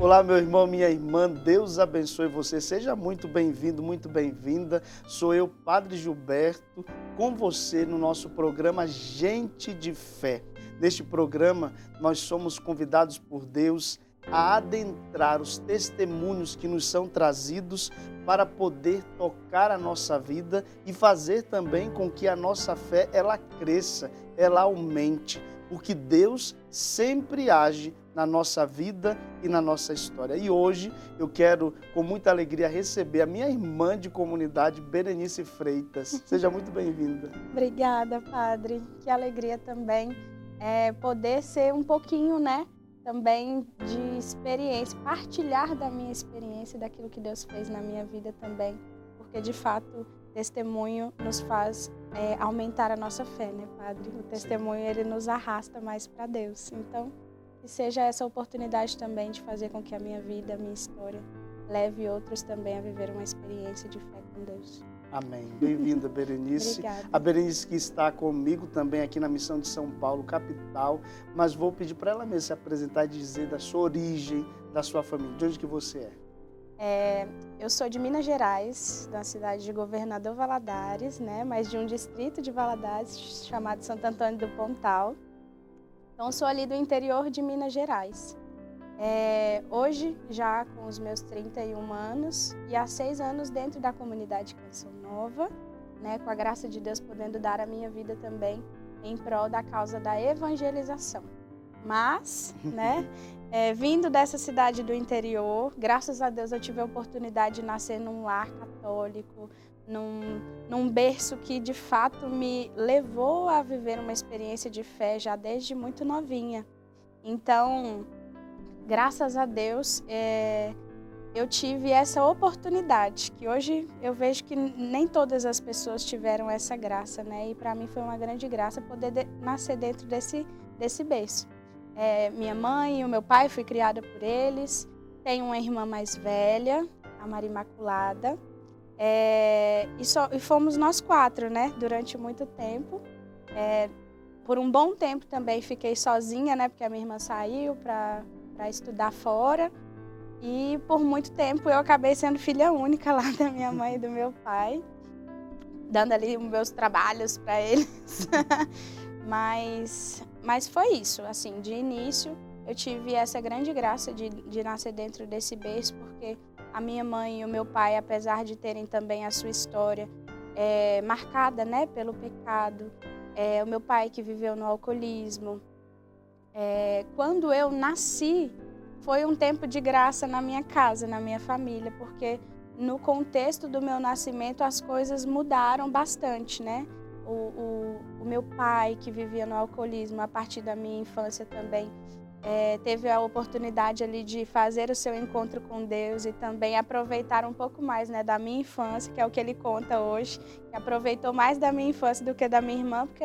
Olá, meu irmão, minha irmã, Deus abençoe você. Seja muito bem-vindo, muito bem-vinda. Sou eu, Padre Gilberto, com você no nosso programa Gente de Fé. Neste programa, nós somos convidados por Deus a adentrar os testemunhos que nos são trazidos para poder tocar a nossa vida e fazer também com que a nossa fé ela cresça, ela aumente, porque Deus sempre age na nossa vida e na nossa história. E hoje eu quero, com muita alegria, receber a minha irmã de comunidade, Berenice Freitas. Seja muito bem-vinda. Obrigada, Padre. Que alegria também poder ser um pouquinho, também de experiência, partilhar da minha experiência, daquilo que Deus fez na minha vida também, porque de fato testemunho nos faz aumentar a nossa fé, né, Padre? O testemunho ele nos arrasta mais para Deus. Então, que seja essa oportunidade também de fazer com que a minha vida, a minha história, leve outros também a viver uma experiência de fé com Deus. Amém. Bem-vinda, Berenice. Obrigada. A Berenice que está comigo também aqui na Missão de São Paulo, capital, mas vou pedir para ela mesma se apresentar e dizer da sua origem, da sua família, de onde que você é. Eu sou de Minas Gerais, da cidade de Governador Valadares, mas de um distrito de Valadares chamado Santo Antônio do Pontal. Então, sou ali do interior de Minas Gerais. Hoje, já com os meus 31 anos e há 6 anos dentro da comunidade Canção Nova, com a graça de Deus podendo dar a minha vida também em prol da causa da evangelização. Mas, vindo dessa cidade do interior, graças a Deus eu tive a oportunidade de nascer num lar católico, num berço que de fato me levou a viver uma experiência de fé já desde muito novinha. Então, graças a Deus, eu tive essa oportunidade, que hoje eu vejo que nem todas as pessoas tiveram essa graça, e para mim foi uma grande graça poder nascer dentro desse berço. Minha mãe e o meu pai, fui criada por eles, tenho uma irmã mais velha, a Maria Imaculada, e fomos nós 4, durante muito tempo. Por um bom tempo também fiquei sozinha, porque a minha irmã saiu para estudar fora, e por muito tempo eu acabei sendo filha única lá da minha mãe e do meu pai, dando ali os meus trabalhos para eles. Mas foi isso, assim, de início eu tive essa grande graça de nascer dentro desse berço, porque a minha mãe e o meu pai, apesar de terem também a sua história marcada, pelo pecado, o meu pai que viveu no alcoolismo, quando eu nasci, foi um tempo de graça na minha casa, na minha família, porque no contexto do meu nascimento as coisas mudaram bastante, O meu pai, que vivia no alcoolismo, a partir da minha infância também, teve a oportunidade ali de fazer o seu encontro com Deus e também aproveitar um pouco mais da minha infância, que é o que ele conta hoje, que aproveitou mais da minha infância do que da minha irmã, porque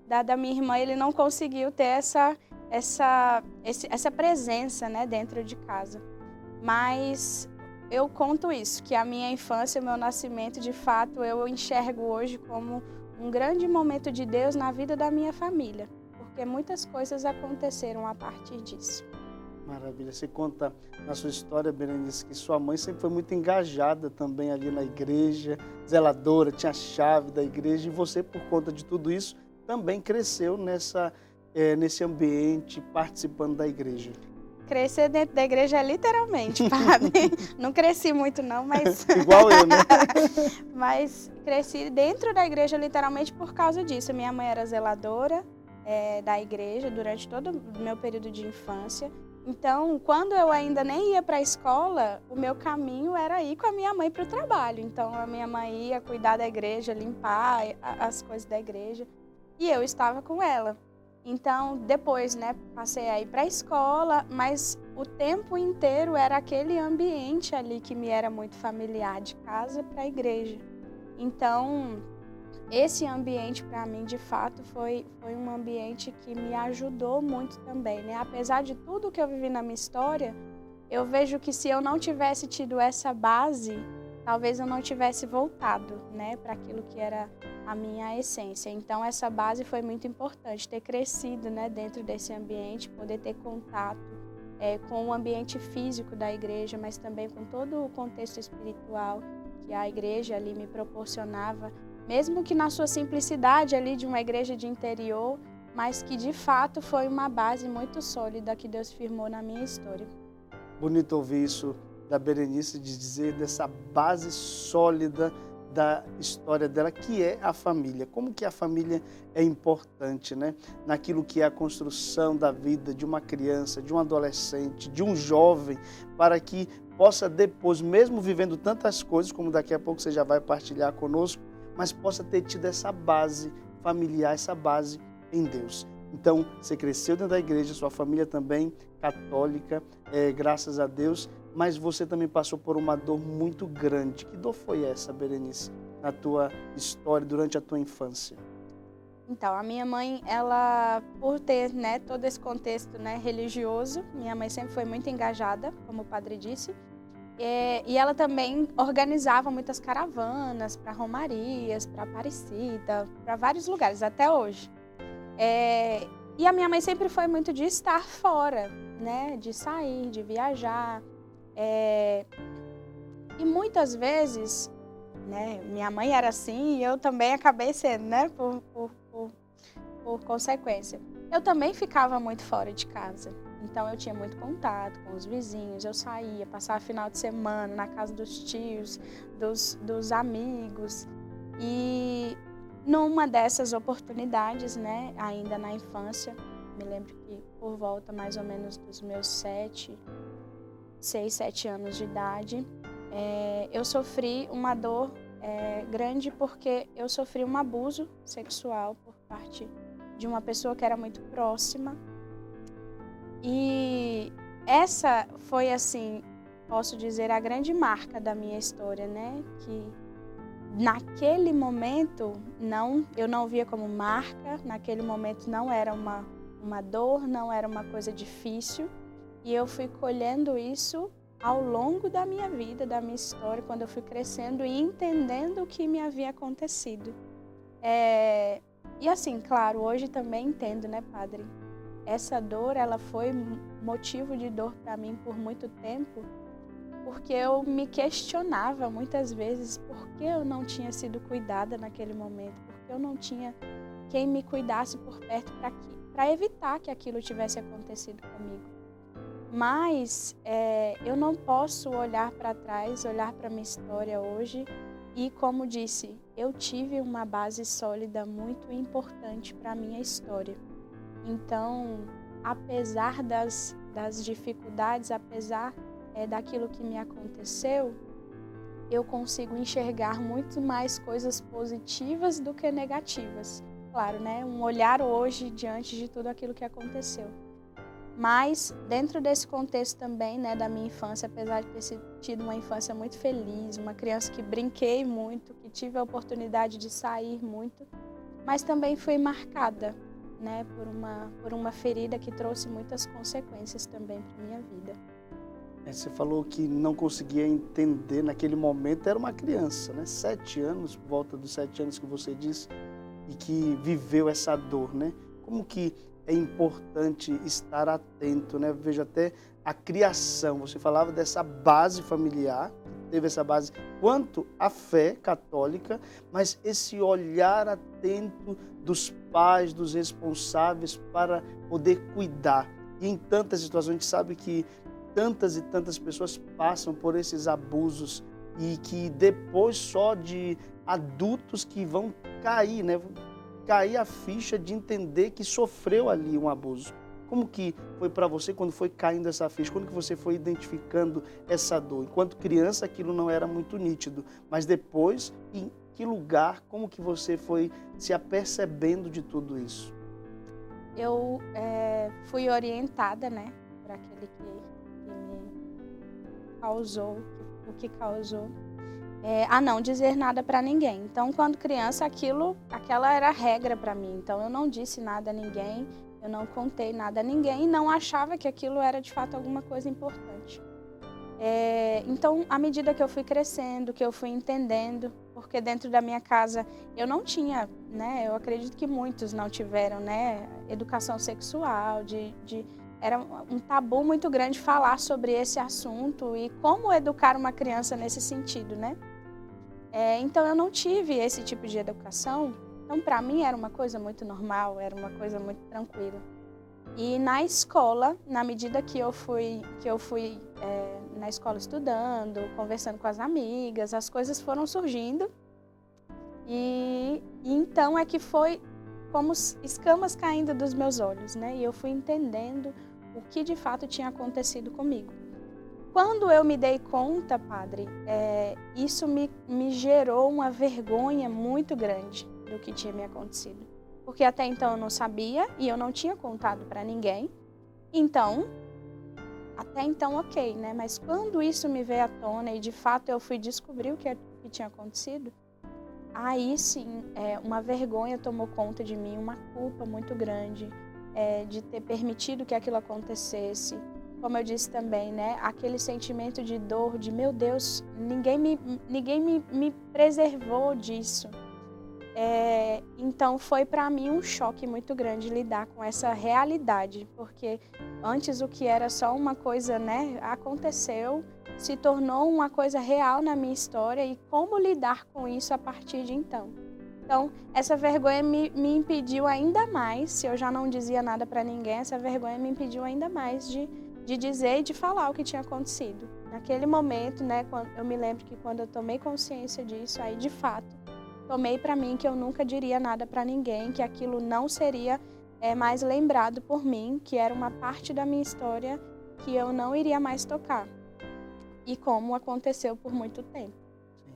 da minha irmã ele não conseguiu ter essa presença dentro de casa. Mas eu conto isso, que a minha infância, o meu nascimento, de fato, eu enxergo hoje como um grande momento de Deus na vida da minha família, porque muitas coisas aconteceram a partir disso. Maravilha. Você conta na sua história, Berenice, que sua mãe sempre foi muito engajada também ali na igreja, zeladora, tinha a chave da igreja, e você, por conta de tudo isso, também cresceu nesse ambiente, participando da igreja. Crescer dentro da igreja literalmente, Padre. Não cresci muito não, mas... Igual eu, Mas cresci dentro da igreja literalmente por causa disso. Minha mãe era zeladora da igreja durante todo o meu período de infância. Então, quando eu ainda nem ia para a escola, o meu caminho era ir com a minha mãe para o trabalho. Então, a minha mãe ia cuidar da igreja, limpar as coisas da igreja, e eu estava com ela. Então, depois, passei a ir para a escola, mas o tempo inteiro era aquele ambiente ali que me era muito familiar, de casa para a igreja. Então, esse ambiente para mim, de fato, foi um ambiente que me ajudou muito também, Apesar de tudo que eu vivi na minha história, eu vejo que se eu não tivesse tido essa base, talvez eu não tivesse voltado, para aquilo que era a minha essência. Então, essa base foi muito importante, ter crescido, dentro desse ambiente, poder ter contato com o ambiente físico da igreja, mas também com todo o contexto espiritual que a igreja ali me proporcionava, mesmo que na sua simplicidade ali de uma igreja de interior, mas que de fato foi uma base muito sólida que Deus firmou na minha história. Bonito ouvir isso da Berenice, de dizer dessa base sólida da história dela, que é a família. Como que a família é importante, né? Naquilo que é a construção da vida de uma criança, de um adolescente, de um jovem, para que possa depois, mesmo vivendo tantas coisas, como daqui a pouco você já vai partilhar conosco, mas possa ter tido essa base familiar, essa base em Deus. Então, você cresceu dentro da igreja, sua família também católica, graças a Deus, mas você também passou por uma dor muito grande. Que dor foi essa, Berenice, na tua história, durante a tua infância? Então, a minha mãe, ela, por ter, né, todo esse contexto, né, religioso, minha mãe sempre foi muito engajada, como o padre disse, e ela também organizava muitas caravanas para Romarias, para Aparecida, para vários lugares, até hoje. E a minha mãe sempre foi muito de estar fora, né, de sair, de viajar. E muitas vezes, né, minha mãe era assim e eu também acabei sendo, né, por consequência. Eu também ficava muito fora de casa. Então eu tinha muito contato com os vizinhos, eu saía, passava final de semana na casa dos tios, dos amigos. E numa dessas oportunidades, né, ainda na infância, me lembro que por volta mais ou menos dos meus 6, 7 anos de idade, eu sofri uma dor grande porque eu sofri um abuso sexual por parte de uma pessoa que era muito próxima. E essa foi, assim, posso dizer, a grande marca da minha história, né? Que naquele momento eu não via como marca, naquele momento não era uma dor, não era uma coisa difícil. E eu fui colhendo isso ao longo da minha vida, da minha história, quando eu fui crescendo e entendendo o que me havia acontecido. E assim, claro, hoje também entendo, né, padre? Essa dor, ela foi motivo de dor para mim por muito tempo, porque eu me questionava muitas vezes por que eu não tinha sido cuidada naquele momento, porque eu não tinha quem me cuidasse por perto para evitar que aquilo tivesse acontecido comigo. Mas eu não posso olhar para trás, olhar para a minha história hoje e, como disse, eu tive uma base sólida muito importante para a minha história. Então, apesar das dificuldades, apesar daquilo que me aconteceu, eu consigo enxergar muito mais coisas positivas do que negativas. Claro, né? Um olhar hoje diante de tudo aquilo que aconteceu. Mas, dentro desse contexto também, né, da minha infância, apesar de ter tido uma infância muito feliz, uma criança que brinquei muito, que tive a oportunidade de sair muito, mas também fui marcada, né, por uma ferida que trouxe muitas consequências também para minha vida. Você falou que não conseguia entender naquele momento, era uma criança, né? 7 anos, por volta dos 7 anos que você disse, e que viveu essa dor, né? Como que é importante estar atento, né? Veja até a criação, você falava dessa base familiar, teve essa base quanto à fé católica, mas esse olhar atento dos pais, dos responsáveis para poder cuidar. E em tantas situações, a gente sabe que tantas e tantas pessoas passam por esses abusos e que depois só de adultos que vão cair, né? Cair a ficha de entender que sofreu ali um abuso. Como que foi para você quando foi caindo essa ficha? Quando que você foi identificando essa dor? Enquanto criança aquilo não era muito nítido, mas depois, em que lugar, como que você foi se apercebendo de tudo isso? Eu fui orientada, né, por aquele que me causou, o que causou, a não dizer nada para ninguém. Então, quando criança, aquela era a regra para mim. Então, eu não disse nada a ninguém, eu não contei nada a ninguém e não achava que aquilo era de fato alguma coisa importante. Então, à medida que eu fui crescendo, que eu fui entendendo, porque dentro da minha casa eu não tinha, né, eu acredito que muitos não tiveram, né, educação sexual, era um tabu muito grande falar sobre esse assunto e como educar uma criança nesse sentido, né? Então, eu não tive esse tipo de educação. Então, para mim, era uma coisa muito normal, era uma coisa muito tranquila. E na escola, na medida que eu fui na escola estudando, conversando com as amigas, as coisas foram surgindo. E então é que foi como escamas caindo dos meus olhos, né? E eu fui entendendo o que de fato tinha acontecido comigo. Quando eu me dei conta, padre, isso me gerou uma vergonha muito grande do que tinha me acontecido. Porque até então eu não sabia e eu não tinha contado para ninguém. Então, até então ok, né? Mas quando isso me veio à tona e de fato eu fui descobrir o que tinha acontecido, aí sim, uma vergonha tomou conta de mim, uma culpa muito grande de ter permitido que aquilo acontecesse. Como eu disse também, né, aquele sentimento de dor, de meu Deus, ninguém me preservou disso. Então foi para mim um choque muito grande lidar com essa realidade, porque antes o que era só uma coisa, né, aconteceu, se tornou uma coisa real na minha história e como lidar com isso a partir de então. Então, essa vergonha me impediu ainda mais, se eu já não dizia nada para ninguém, essa vergonha me impediu ainda mais de dizer e de falar o que tinha acontecido. Naquele momento, né, eu me lembro que quando eu tomei consciência disso, aí de fato, tomei para mim que eu nunca diria nada para ninguém, que aquilo não seria mais lembrado por mim, que era uma parte da minha história que eu não iria mais tocar. E como aconteceu por muito tempo. Sim.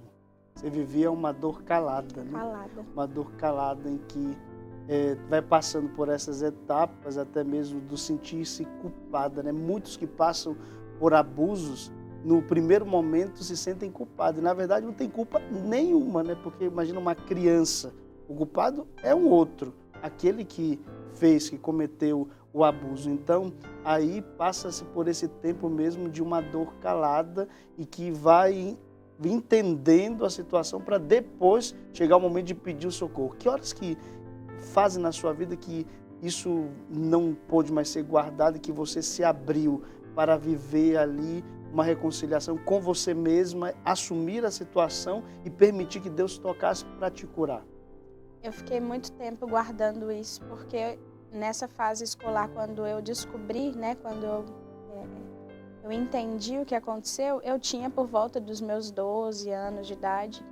Você vivia uma dor calada, né? Calada. Uma dor calada em que vai passando por essas etapas, até mesmo do sentir-se culpada, né? Muitos que passam por abusos, no primeiro momento se sentem culpados. E, na verdade, não tem culpa nenhuma, né? Porque imagina uma criança, o culpado é um outro, aquele que fez, que cometeu o abuso. Então, aí passa-se por esse tempo mesmo de uma dor calada e que vai entendendo a situação para depois chegar o momento de pedir o socorro. Que horas que fazem na sua vida que isso não pôde mais ser guardado e que você se abriu para viver ali uma reconciliação com você mesma, assumir a situação e permitir que Deus tocasse para te curar? Eu fiquei muito tempo guardando isso, porque nessa fase escolar, quando eu descobri, né, quando eu entendi o que aconteceu, eu tinha por volta dos meus 12 anos de idade.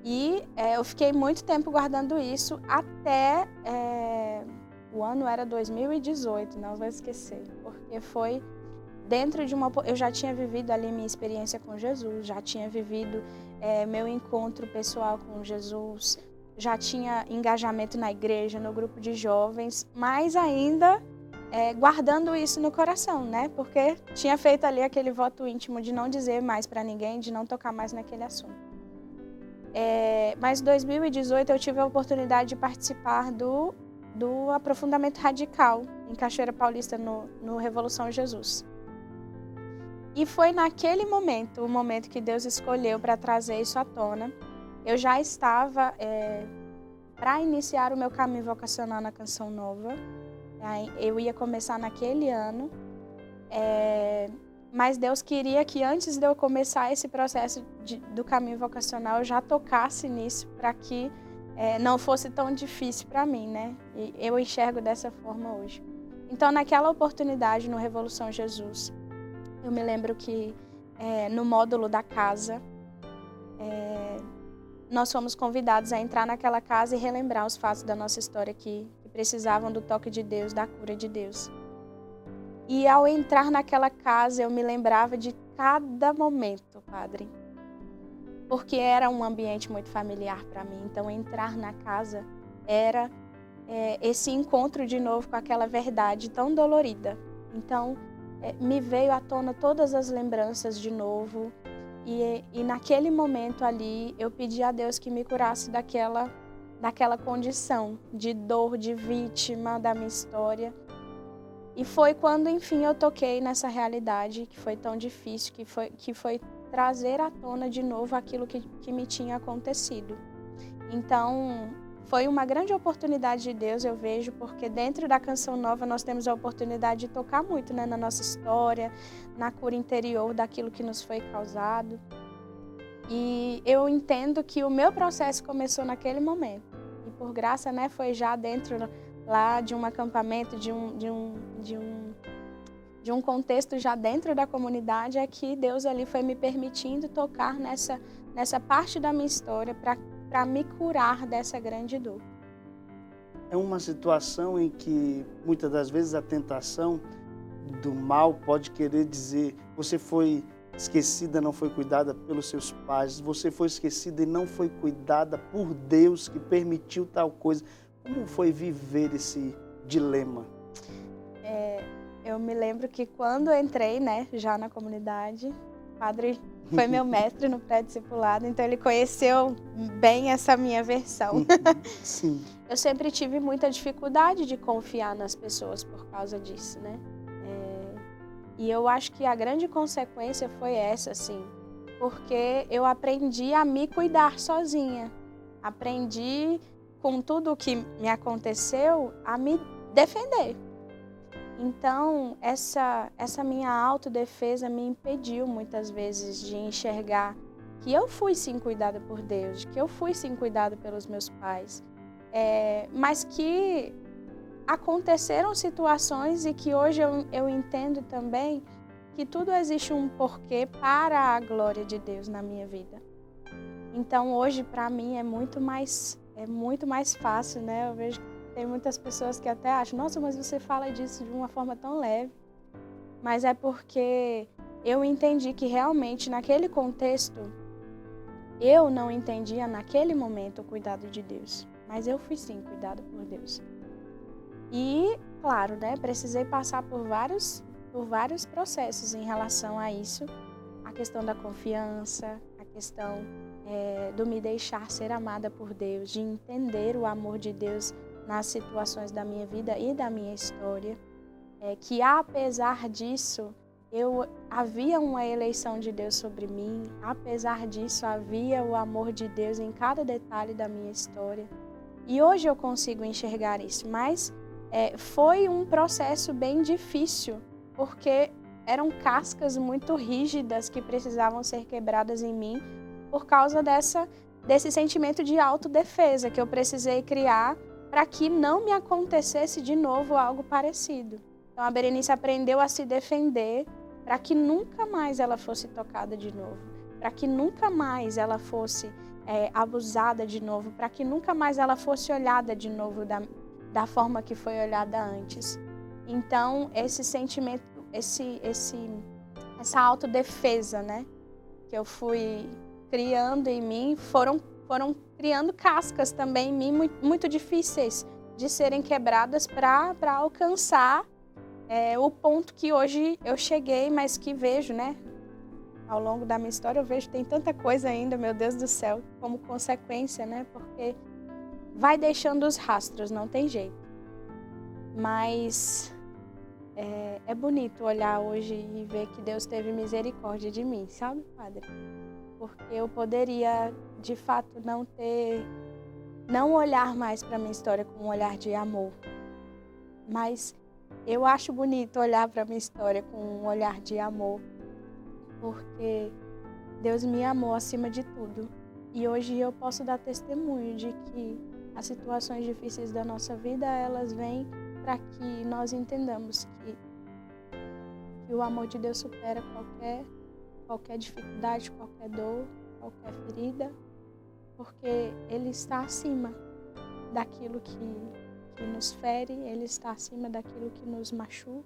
E eu fiquei muito tempo guardando isso até o ano era 2018, não vou esquecer, porque foi dentro de uma... Eu já tinha vivido ali minha experiência com Jesus, já tinha vivido meu encontro pessoal com Jesus, já tinha engajamento na igreja, no grupo de jovens, mas ainda guardando isso no coração, né? Porque tinha feito ali aquele voto íntimo de não dizer mais para ninguém, de não tocar mais naquele assunto. Mas em 2018 eu tive a oportunidade de participar do Aprofundamento Radical, em Cachoeira Paulista, no Revolução Jesus. E foi naquele momento, o momento que Deus escolheu para trazer isso à tona. Eu já estava para iniciar o meu caminho vocacional na Canção Nova. Eu ia começar naquele ano, mas Deus queria que antes de eu começar esse processo do caminho vocacional, eu já tocasse nisso para que não fosse tão difícil para mim, né? E eu enxergo dessa forma hoje. Então, naquela oportunidade no Revolução Jesus, eu me lembro que no módulo da casa, nós fomos convidados a entrar naquela casa e relembrar os fatos da nossa história que precisavam do toque de Deus, da cura de Deus. E ao entrar naquela casa, eu me lembrava de cada momento, padre, porque era um ambiente muito familiar para mim. Então, entrar na casa era esse encontro de novo com aquela verdade tão dolorida. Então, me veio à tona todas as lembranças de novo. E naquele momento ali, eu pedi a Deus que me curasse daquela condição de dor, de vítima da minha história. E foi quando, enfim, eu toquei nessa realidade que foi tão difícil, que foi trazer à tona de novo aquilo que me tinha acontecido. Então, foi uma grande oportunidade de Deus, eu vejo, porque dentro da Canção Nova nós temos a oportunidade de tocar muito, né, na nossa história, na cura interior daquilo que nos foi causado. E eu entendo que o meu processo começou naquele momento. E por graça, né, foi já dentro lá de um acampamento, de um contexto já dentro da comunidade, é que Deus ali foi me permitindo tocar nessa parte da minha história para me curar dessa grande dor. É uma situação em que muitas das vezes a tentação do mal pode querer dizer: você foi esquecida, não foi cuidada pelos seus pais, você foi esquecida e não foi cuidada por Deus que permitiu tal coisa. Como foi viver esse dilema? Eu me lembro que quando eu entrei, né, já na comunidade, o padre foi meu mestre no pré-discipulado, então ele conheceu bem essa minha versão. Sim. Eu sempre tive muita dificuldade de confiar nas pessoas por causa disso, né? E eu acho que a grande consequência foi essa, assim, porque eu aprendi a me cuidar sozinha. Aprendi, com tudo o que me aconteceu, a me defender. Então, essa minha autodefesa me impediu muitas vezes de enxergar que eu fui sim cuidada por Deus, que eu fui sim cuidada pelos meus pais, mas que aconteceram situações e que hoje eu entendo também que tudo existe um porquê para a glória de Deus na minha vida. Então, hoje, para mim, é muito mais fácil, né? Eu vejo que tem muitas pessoas que até acham: nossa, mas você fala disso de uma forma tão leve. Mas é porque eu entendi que realmente, naquele contexto, eu não entendia naquele momento o cuidado de Deus. Mas eu fui sim cuidada por Deus. E, claro, né, precisei passar por vários processos em relação a isso. A questão da confiança, a questão do me deixar ser amada por Deus, de entender o amor de Deus nas situações da minha vida e da minha história. Que apesar disso, havia uma eleição de Deus sobre mim, apesar disso, havia o amor de Deus em cada detalhe da minha história. E hoje eu consigo enxergar isso, mas foi um processo bem difícil, porque eram cascas muito rígidas que precisavam ser quebradas em mim por causa desse sentimento de autodefesa que eu precisei criar para que não me acontecesse de novo algo parecido. Então a Berenice aprendeu a se defender para que nunca mais ela fosse tocada de novo, para que nunca mais ela fosse abusada de novo, para que nunca mais ela fosse olhada de novo da forma que foi olhada antes. Então, esse sentimento, essa autodefesa, né, que eu fui criando em mim, foram criando cascas também em mim muito difíceis de serem quebradas para alcançar o ponto que hoje eu cheguei, mas que vejo, né, ao longo da minha história, eu vejo que tem tanta coisa ainda, meu Deus do céu, como consequência, né, porque vai deixando os rastros, não tem jeito. Mas é bonito olhar hoje e ver que Deus teve misericórdia de mim, sabe, Padre? Porque eu poderia, de fato, não olhar mais para a minha história com um olhar de amor. Mas eu acho bonito olhar para a minha história com um olhar de amor, porque Deus me amou acima de tudo. E hoje eu posso dar testemunho de que as situações difíceis da nossa vida, elas vêm para que nós entendamos que o amor de Deus supera qualquer dificuldade, qualquer dor, qualquer ferida, porque Ele está acima daquilo que nos fere, Ele está acima daquilo que nos machuca.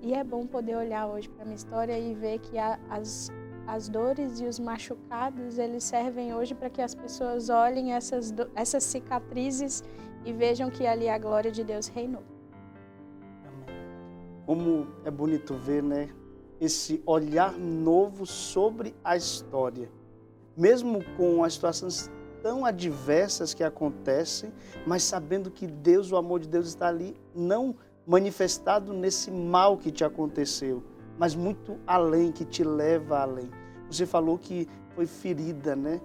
E é bom poder olhar hoje para a minha história e ver que as dores e os machucados, eles servem hoje para que as pessoas olhem essas cicatrizes e vejam que ali a glória de Deus reinou. Amém. Como é bonito ver, né, esse olhar novo sobre a história. Mesmo com as situações tão adversas que acontecem, mas sabendo que Deus, o amor de Deus está ali, não manifestado nesse mal que te aconteceu, mas muito além, que te leva além. Você falou que foi ferida, né,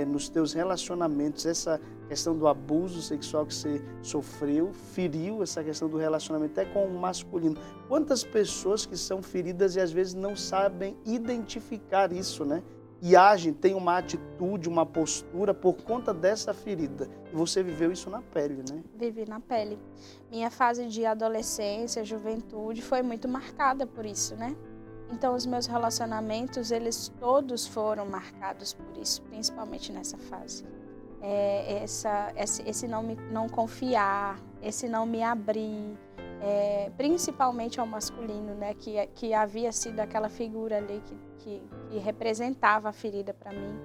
nos teus relacionamentos, essa questão do abuso sexual que você sofreu, feriu essa questão do relacionamento até com o masculino. Quantas pessoas que são feridas e às vezes não sabem identificar isso, né? E agem, têm uma atitude, uma postura por conta dessa ferida. E você viveu isso na pele, né? Vivi na pele. Minha fase de adolescência, juventude, foi muito marcada por isso, né? Então, os meus relacionamentos, eles todos foram marcados por isso, principalmente nessa fase. Esse não confiar, esse não me abrir, principalmente ao masculino, né? Que havia sido aquela figura ali que representava a ferida para mim.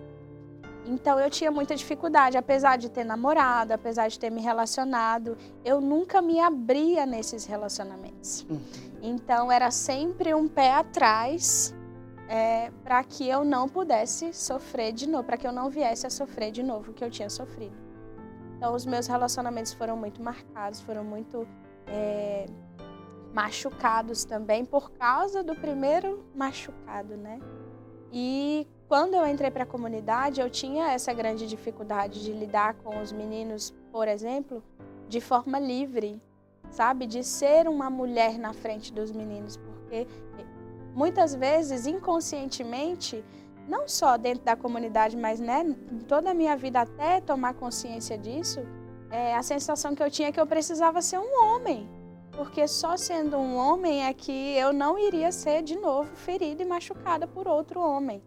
Então, eu tinha muita dificuldade, apesar de ter namorado, apesar de ter me relacionado, eu nunca me abria nesses relacionamentos. Então, era sempre um pé atrás para que eu não pudesse sofrer de novo, para que eu não viesse a sofrer de novo o que eu tinha sofrido. Então, os meus relacionamentos foram muito marcados, foram muito machucados também por causa do primeiro machucado, né? E quando eu entrei para a comunidade, eu tinha essa grande dificuldade de lidar com os meninos, por exemplo, de forma livre, sabe? De ser uma mulher na frente dos meninos, porque muitas vezes, inconscientemente, não só dentro da comunidade, mas toda a minha vida até tomar consciência disso, a sensação que eu tinha é que eu precisava ser um homem. Porque só sendo um homem é que eu não iria ser de novo ferida e machucada por outro homem.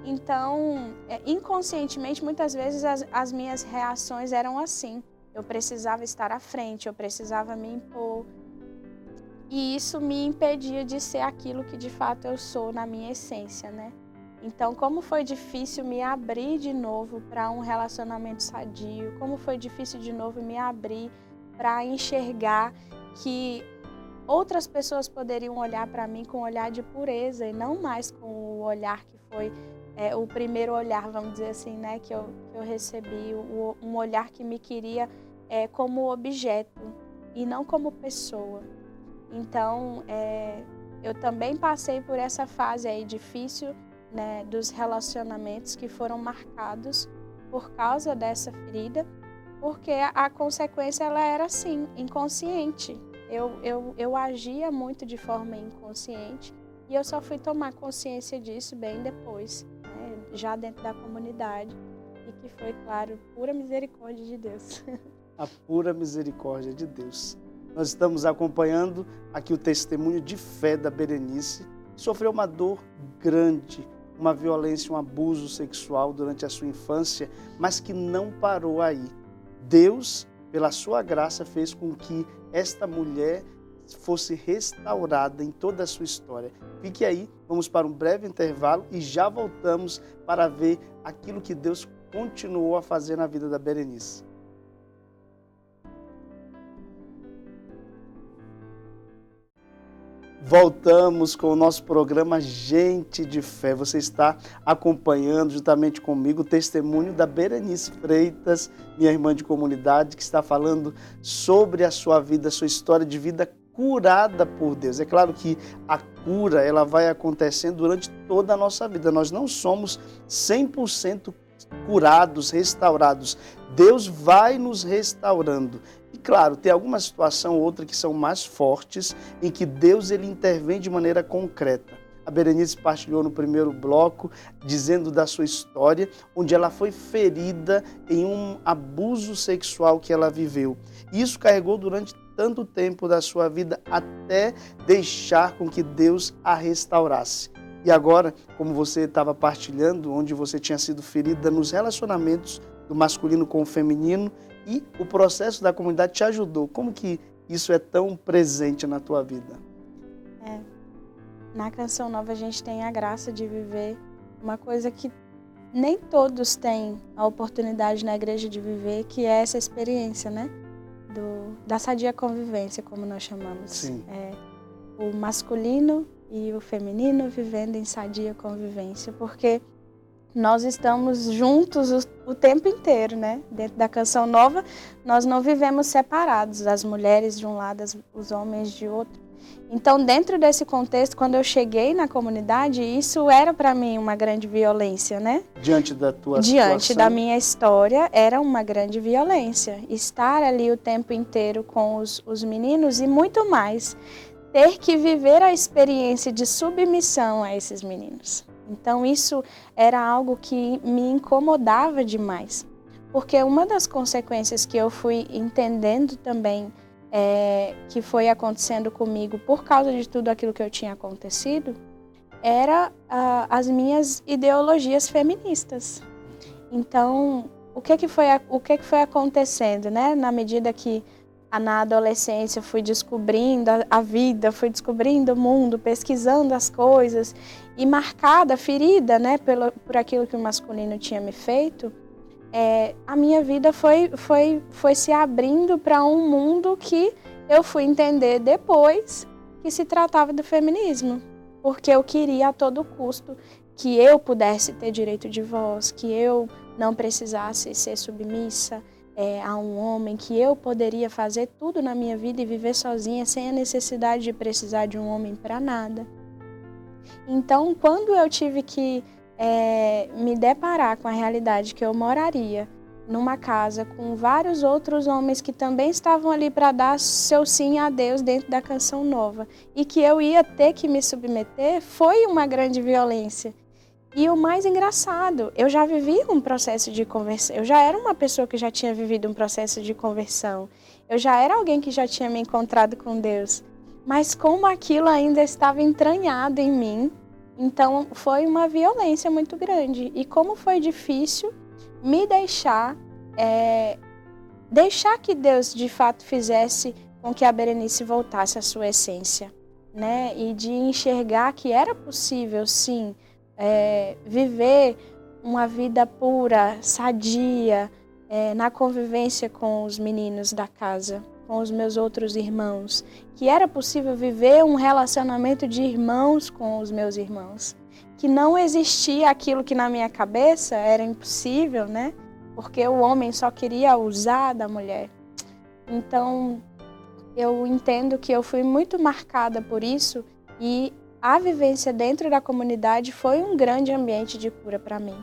Então, inconscientemente, muitas vezes as minhas reações eram assim. Eu precisava estar à frente, eu precisava me impor. E isso me impedia de ser aquilo que de fato eu sou na minha essência, né? Então, como foi difícil me abrir de novo para um relacionamento sadio, como foi difícil de novo me abrir para enxergar que outras pessoas poderiam olhar para mim com um olhar de pureza e não mais com o olhar que foi o primeiro olhar, vamos dizer assim, né, que eu recebi, um olhar que me queria como objeto e não como pessoa. Então, eu também passei por essa fase aí difícil, né, dos relacionamentos que foram marcados por causa dessa ferida, porque a consequência ela era assim, inconsciente. Eu agia muito de forma inconsciente e eu só fui tomar consciência disso bem depois, né, já dentro da comunidade, e que foi, claro, pura misericórdia de Deus. A pura misericórdia de Deus. Nós estamos acompanhando aqui o testemunho de fé da Berenice, que sofreu uma dor grande, uma violência, um abuso sexual durante a sua infância, mas que não parou aí. Deus, pela sua graça, fez com que esta mulher fosse restaurada em toda a sua história. Fique aí, vamos para um breve intervalo e já voltamos para ver aquilo que Deus continuou a fazer na vida da Berenice. Voltamos com o nosso programa Gente de Fé. Você está acompanhando juntamente comigo o testemunho da Berenice Freitas, minha irmã de comunidade, que está falando sobre a sua vida, sua história de vida curada por Deus. É claro que a cura ela vai acontecendo durante toda a nossa vida. Nós não somos 100% curados, restaurados. Deus vai nos restaurando. E claro, tem alguma situação ou outra que são mais fortes, em que Deus ele intervém de maneira concreta. A Berenice partilhou no primeiro bloco, dizendo da sua história, onde ela foi ferida em um abuso sexual que ela viveu. Isso carregou durante tanto tempo da sua vida, até deixar com que Deus a restaurasse. E agora, como você estava partilhando, onde você tinha sido ferida nos relacionamentos do masculino com o feminino, e o processo da comunidade te ajudou. Como que isso é tão presente na tua vida? Na Canção Nova a gente tem a graça de viver uma coisa que nem todos têm a oportunidade na igreja de viver, que é essa experiência, né? Da sadia convivência, como nós chamamos. Sim. O masculino e o feminino vivendo em sadia convivência, porque nós estamos juntos o tempo inteiro, né? Dentro da Canção Nova, nós não vivemos separados, as mulheres de um lado, os homens de outro. Então, dentro desse contexto, quando eu cheguei na comunidade, isso era para mim uma grande violência, né? Diante da tua Diante situação. da minha história, era uma grande violência. Estar ali o tempo inteiro com os meninos e muito mais, ter que viver a experiência de submissão a esses meninos. Então, isso era algo que me incomodava demais. Porque uma das consequências que eu fui entendendo também, que foi acontecendo comigo por causa de tudo aquilo que eu tinha acontecido, era as minhas ideologias feministas. Então, o que foi acontecendo, né? Na medida que na adolescência fui descobrindo a vida, fui descobrindo o mundo, pesquisando as coisas e marcada, ferida, né, por aquilo que o masculino tinha me feito, a minha vida foi se abrindo para um mundo que eu fui entender depois que se tratava do feminismo. Porque eu queria a todo custo que eu pudesse ter direito de voz, que eu não precisasse ser submissa a um homem, que eu poderia fazer tudo na minha vida e viver sozinha sem a necessidade de precisar de um homem para nada. Então, quando eu tive que me deparar com a realidade que eu moraria numa casa com vários outros homens que também estavam ali para dar seu sim a Deus dentro da Canção Nova e que eu ia ter que me submeter, foi uma grande violência. E o mais engraçado, eu já vivi um processo de conversão, eu já era uma pessoa que já tinha vivido um processo de conversão, eu já era alguém que já tinha me encontrado com Deus, mas como aquilo ainda estava entranhado em mim, então foi uma violência muito grande. E como foi difícil me deixar que Deus de fato fizesse com que a Berenice voltasse à sua essência, né? E de enxergar que era possível, sim, viver uma vida pura, sadia, na convivência com os meninos da casa, com os meus outros irmãos, que era possível viver um relacionamento de irmãos com os meus irmãos, que não existia aquilo que na minha cabeça era impossível, né? Porque o homem só queria usar da mulher. Então, eu entendo que eu fui muito marcada por isso e a vivência dentro da comunidade foi um grande ambiente de cura para mim,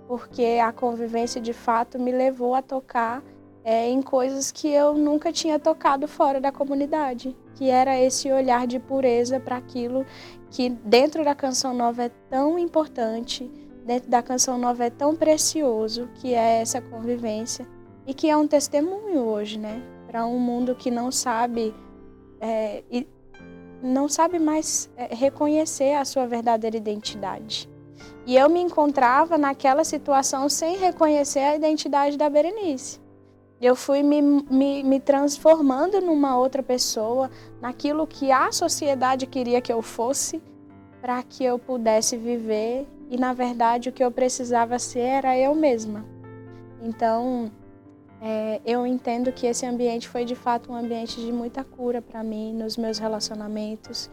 porque a convivência de fato me levou a tocar em coisas que eu nunca tinha tocado fora da comunidade, que era esse olhar de pureza para aquilo que dentro da Canção Nova é tão importante, dentro da Canção Nova é tão precioso, que é essa convivência e que é um testemunho hoje, né, para um mundo que não sabe mais reconhecer a sua verdadeira identidade. E eu me encontrava naquela situação sem reconhecer a identidade da Berenice. Eu fui me transformando numa outra pessoa, naquilo que a sociedade queria que eu fosse, para que eu pudesse viver, e na verdade o que eu precisava ser era eu mesma. Então, eu entendo que esse ambiente foi de fato um ambiente de muita cura para mim, nos meus relacionamentos,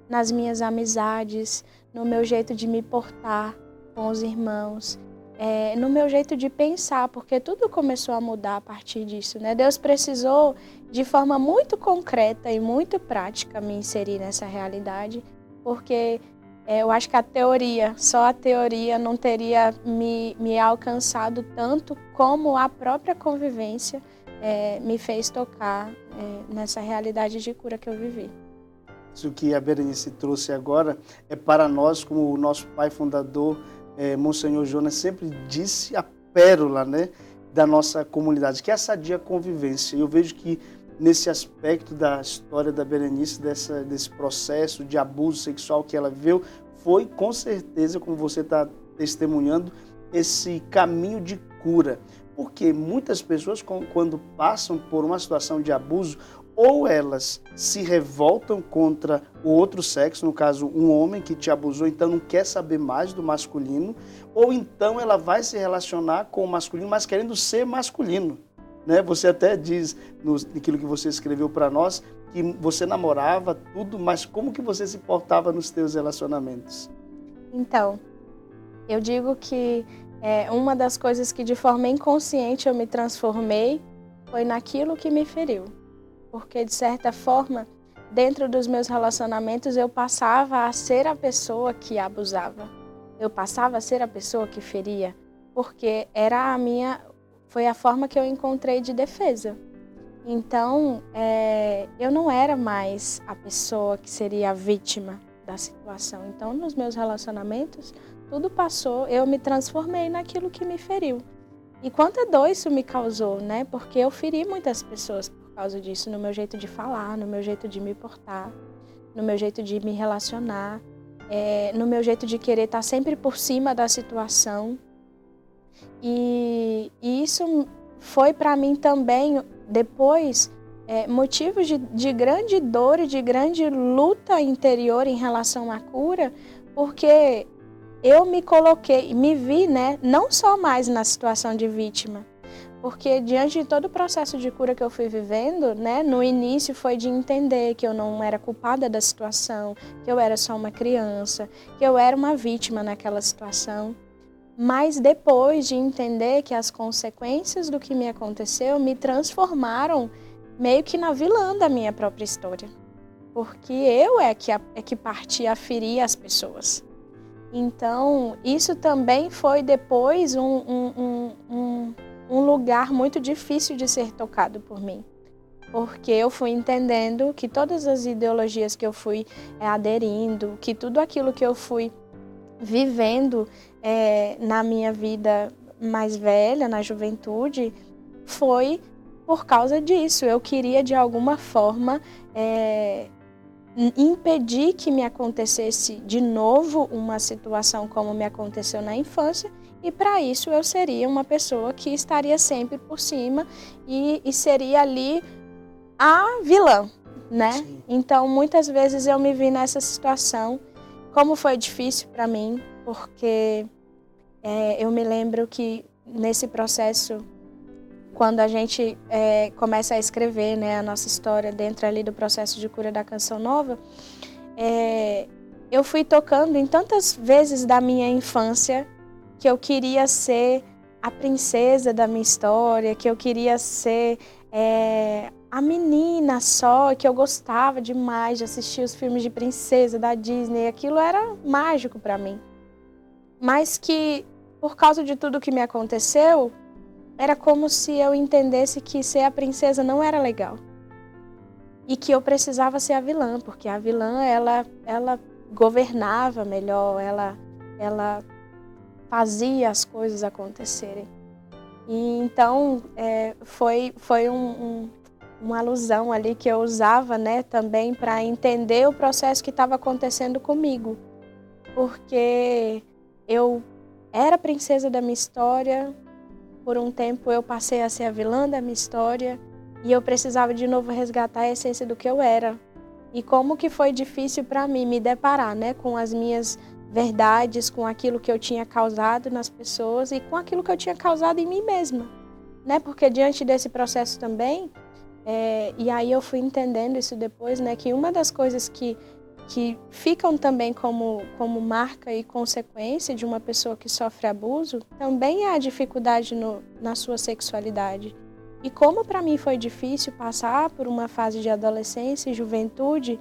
nas minhas amizades, no meu jeito de me portar com os irmãos, no meu jeito de pensar, porque tudo começou a mudar a partir disso, né? Deus precisou, de forma muito concreta e muito prática, me inserir nessa realidade, porque eu acho que só a teoria não teria me alcançado tanto como a própria convivência me fez tocar nessa realidade de cura que eu vivi. Isso que a Berenice trouxe agora é para nós, como o nosso pai fundador, Monsenhor Jonas, sempre disse, a pérola, né, da nossa comunidade, que é a sadia convivência. Eu vejo que nesse aspecto da história da Berenice, desse processo de abuso sexual que ela viveu, foi com certeza, como você está testemunhando, esse caminho de cura. Porque muitas pessoas, quando passam por uma situação de abuso, ou elas se revoltam contra o outro sexo, no caso um homem que te abusou, então não quer saber mais do masculino, ou então ela vai se relacionar com o masculino, mas querendo ser masculino, né? Você até diz, naquilo que você escreveu para nós, que você namorava tudo, mas como que você se portava nos teus relacionamentos? Então, eu digo que uma das coisas que de forma inconsciente eu me transformei foi naquilo que me feriu. Porque, de certa forma, dentro dos meus relacionamentos, eu passava a ser a pessoa que abusava. Eu passava a ser a pessoa que feria, porque foi a forma que eu encontrei de defesa. Então, eu não era mais a pessoa que seria a vítima da situação. Então, nos meus relacionamentos, tudo passou, eu me transformei naquilo que me feriu. E quanta dor isso me causou, né? Porque eu feri muitas pessoas por causa disso, no meu jeito de falar, no meu jeito de me portar, no meu jeito de me relacionar, no meu jeito de querer estar sempre por cima da situação. E isso foi para mim também, depois, motivo de grande dor e de grande luta interior em relação à cura, porque eu me vi, né, não só mais na situação de vítima, porque diante de todo o processo de cura que eu fui vivendo, né, no início foi de entender que eu não era culpada da situação, que eu era só uma criança, que eu era uma vítima naquela situação. Mas depois de entender que as consequências do que me aconteceu me transformaram meio que na vilã da minha própria história. Porque eu é que parti a ferir as pessoas. Então, isso também foi depois um lugar muito difícil de ser tocado por mim. Porque eu fui entendendo que todas as ideologias que eu fui aderindo, que tudo aquilo que eu fui vivendo na minha vida mais velha, na juventude, foi por causa disso. Eu queria, de alguma forma, impedir que me acontecesse de novo uma situação como me aconteceu na infância, e para isso eu seria uma pessoa que estaria sempre por cima e seria ali a vilã, né? Sim. Então, muitas vezes eu me vi nessa situação. Como foi difícil para mim, porque eu me lembro que nesse processo, quando a gente começa a escrever, né, a nossa história dentro ali do processo de cura da Canção Nova, eu fui tocando em tantas vezes da minha infância que eu queria ser a princesa da minha história, que eu queria ser a menina só, que eu gostava demais de assistir os filmes de princesa da Disney. Aquilo era mágico para mim. Mas que, por causa de tudo que me aconteceu, era como se eu entendesse que ser a princesa não era legal. E que eu precisava ser a vilã, porque a vilã, ela governava melhor, ela fazia as coisas acontecerem. E então, foi uma alusão ali que eu usava, né, também para entender o processo que estava acontecendo comigo. Porque eu era a princesa da minha história, por um tempo eu passei a ser a vilã da minha história e eu precisava de novo resgatar a essência do que eu era. E como que foi difícil para mim me deparar, né, com as minhas verdades, com aquilo que eu tinha causado nas pessoas e com aquilo que eu tinha causado em mim mesma, né? Porque diante desse processo também, e aí eu fui entendendo isso depois, né, que uma das coisas que ficam também como marca e consequência de uma pessoa que sofre abuso, também é a dificuldade na sua sexualidade. E como para mim foi difícil passar por uma fase de adolescência e juventude,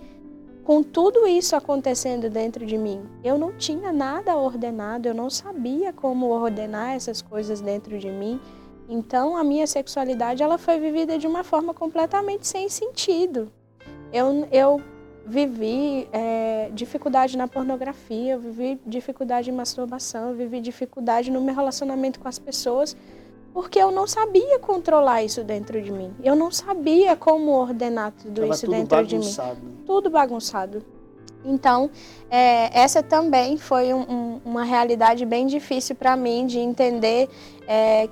com tudo isso acontecendo dentro de mim, eu não tinha nada ordenado, eu não sabia como ordenar essas coisas dentro de mim. Então, a minha sexualidade ela foi vivida de uma forma completamente sem sentido. Eu vivi dificuldade na pornografia, eu vivi dificuldade em masturbação, eu vivi dificuldade no meu relacionamento com as pessoas, porque eu não sabia controlar isso dentro de mim. Eu não sabia como ordenar tudo isso dentro de mim. Tudo bagunçado. Então, essa também foi uma realidade bem difícil para mim de entender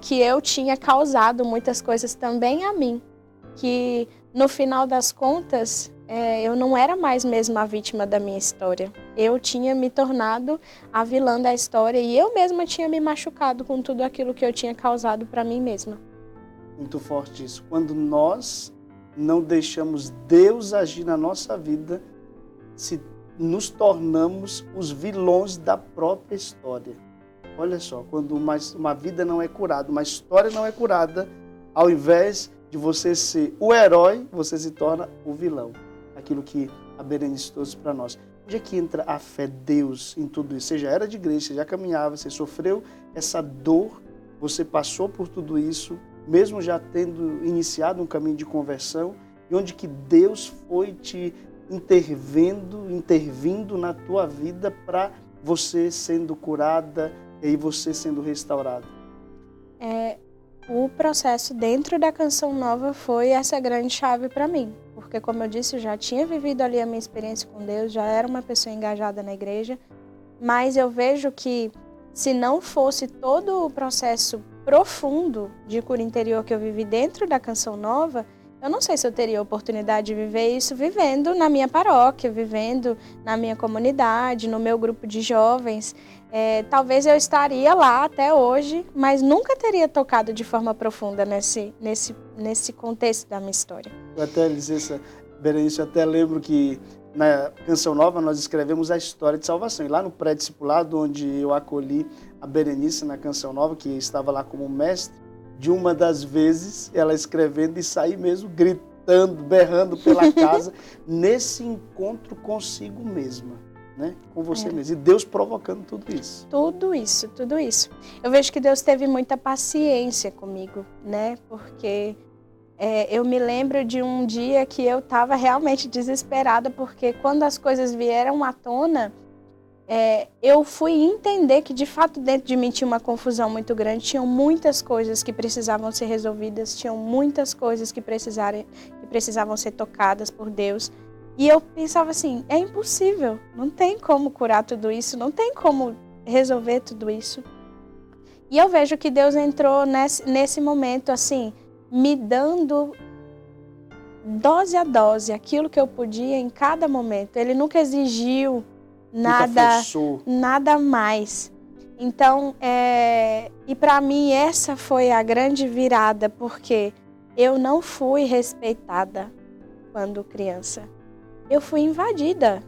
que eu tinha causado muitas coisas também a mim. Que, no final das contas, eu não era mais mesmo a vítima da minha história. Eu tinha me tornado a vilã da história e eu mesma tinha me machucado com tudo aquilo que eu tinha causado para mim mesma. Muito forte isso. Quando nós não deixamos Deus agir na nossa vida, nos tornamos os vilões da própria história. Olha só, quando uma vida não é curada, uma história não é curada, ao invés de você ser o herói, você se torna o vilão. aquilo que a Berenice trouxe para nós. Onde é que entra a fé de Deus em tudo isso? Você já era de igreja, você já caminhava, você sofreu essa dor, você passou por tudo isso, mesmo já tendo iniciado um caminho de conversão, e onde que Deus foi te intervindo na tua vida para você sendo curada e você sendo restaurada? O processo dentro da Canção Nova foi essa grande chave para mim, porque, como eu disse, eu já tinha vivido ali a minha experiência com Deus, já era uma pessoa engajada na igreja, mas eu vejo que se não fosse todo o processo profundo de cura interior que eu vivi dentro da Canção Nova, eu não sei se eu teria a oportunidade de viver isso vivendo na minha paróquia, vivendo na minha comunidade, no meu grupo de jovens. Talvez eu estaria lá até hoje, mas nunca teria tocado de forma profunda nesse contexto da minha história. Eu até, licença, Berenice, eu até lembro que na Canção Nova nós escrevemos a história de salvação. E lá no pré-discipulado, onde eu acolhi a Berenice na Canção Nova, que estava lá como mestre, de uma das vezes ela escrevendo e sair mesmo gritando, berrando pela casa, nesse encontro consigo mesma, né? Com você mesma. E Deus provocando tudo isso. Tudo isso. Eu vejo que Deus teve muita paciência comigo, né? Porque eu me lembro de um dia que eu estava realmente desesperada, porque quando as coisas vieram à tona, eu fui entender que, de fato, dentro de mim tinha uma confusão muito grande, tinham muitas coisas que precisavam ser resolvidas, tinham muitas coisas que precisavam ser tocadas por Deus. E eu pensava assim, é impossível, não tem como curar tudo isso, não tem como resolver tudo isso. E eu vejo que Deus entrou nesse momento, assim, me dando dose a dose, aquilo que eu podia em cada momento. Ele nunca exigiu nada mais. Então, e para mim essa foi a grande virada, porque eu não fui respeitada quando criança. Eu fui invadida.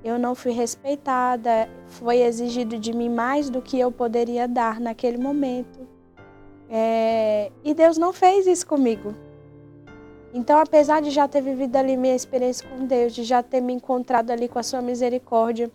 Eu não fui respeitada, foi exigido de mim mais do que eu poderia dar naquele momento. E Deus não fez isso comigo. Então, apesar de já ter vivido ali minha experiência com Deus, de já ter me encontrado ali com a sua misericórdia,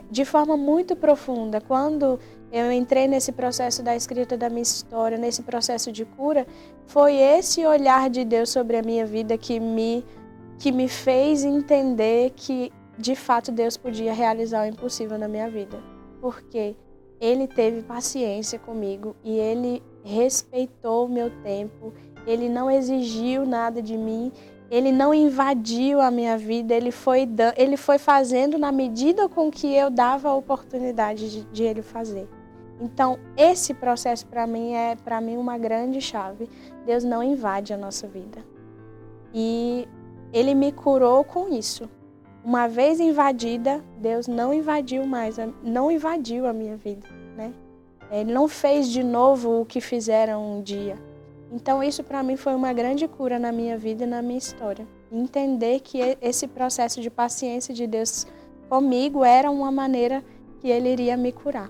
de forma muito profunda, quando eu entrei nesse processo da escrita da minha história, nesse processo de cura, foi esse olhar de Deus sobre a minha vida que me fez entender que, de fato, Deus podia realizar o impossível na minha vida. Porque Ele teve paciência comigo e Ele respeitou o meu tempo. Ele não exigiu nada de mim, Ele não invadiu a minha vida, Ele foi fazendo na medida com que eu dava a oportunidade de Ele fazer. Então, esse processo para mim é uma grande chave. Deus não invade a nossa vida. E Ele me curou com isso. Uma vez invadida, Deus não invadiu a minha vida, né? Ele não fez de novo o que fizeram um dia. Então, isso para mim foi uma grande cura na minha vida e na minha história. Entender que esse processo de paciência de Deus comigo era uma maneira que Ele iria me curar.